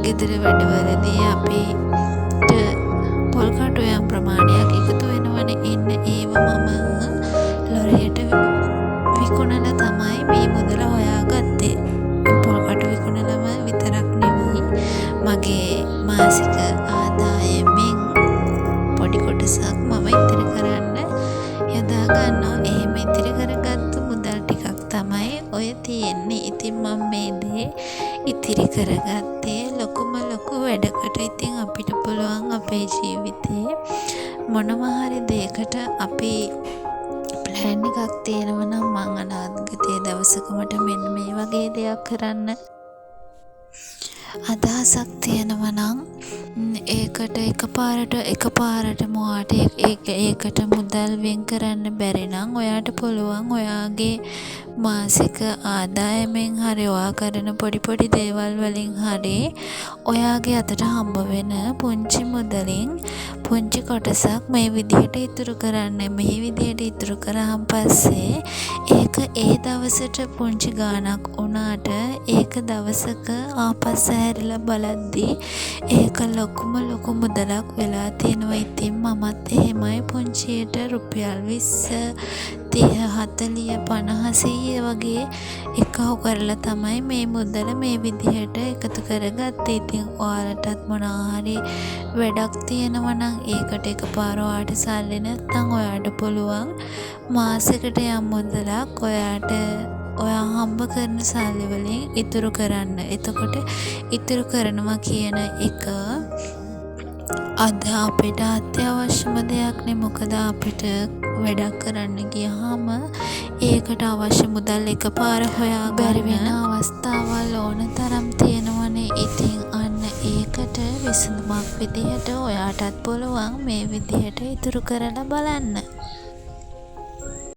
ගෙදර වැඩවලදී අපිට පොල් කටු යම් ප්‍රමාණයක් එකතු වෙනවනේ. එන්න ඒව මම ලොරියට විකුණලා තමයි මේ මුදල හොයාගත්තේ. පොල් කටු විකුණලම විතරක් නෙවෙයි, මගේ මාසික ආදායමෙන් පොඩි කොටසක් මම ඉතිරි කරන්න යොදා ගන්නවා. එහෙම ඉතිරි කරගත්තු මුදල් ටිකක් තමයි ඔය තියෙන්නේ. ඉතින් මම මේ දේ ඉතිරි කරගත්තේ ලොකුම ලොකු වැඩකට. ඉතින් අපිට පුළුවන් අපේ ජීවිතේ මොනවා හරි දෙයකට අපි ප්ලෑන් එකක් තියෙනවා නම් මං අනාගතයේ දවසක මට මෙන්න මේ වගේ දෙයක් කරන්න අදහසක් තියෙනවා නම් ඒකට එකපාරට මොහාට ඒකට මුදල් වෙන් කරන්න බැරි නම් ඔයාට පුළුවන් ඔයාගේ මාසික ආදායමෙන් හරි ඔයා කරන පොඩි දේවල් වලින් හරි ඔයාගේ අතට හම්බ වෙන පුංචි මුදලින් පුංචි කොටසක් මේ විදිහට ඉතුරු කරන්න. මේ විදිහට ඉතුරු කරාන් පස්සේ ඒක ඒ දවසට පුංචි ගාණක් වුණාට ඒක දවසක ආපස්සට හැරිලා බලද්දී ඒක ලොකුම ලොකු මුදලක් වෙලා තියෙනවා. ඉතින් මමත් එහෙමයි පුංචියට රුපියල් 20 30 40 50 100 වගේ එකහු කරලා තමයි මේ මුදල මේ විදිහට එකතු කරගත්තේ. ඉතින් ඔයාලටත් මොනවා හරි වැඩක් තියෙනවා නම් ඒකට එකපාර ඔයාට සල්ලි නැත්නම් ඔයාට පුළුවන් මාසෙකට යම් මුදලක් ඔයා හම්බ කරන සල්ලි වලින් ඉතුරු කරන්න. එතකොට ඉතුරු කරනවා කියන එක අද අපිට අත්‍යවශ්‍යම දෙයක් නේ. මොකද අපිට වැඩක් කරන්න ගියාම ඒකට අවශ්‍ය මුදල් එකපාර හොයා බැරි වෙන අවස්ථාවල් ඕන තරම් තියෙනවනේ. ඉතින් අන්න ඒකට විසඳුමක් විදිහට ඔයාටත් පුළුවන් මේ විදිහට ඉතුරු කරලා බලන්න.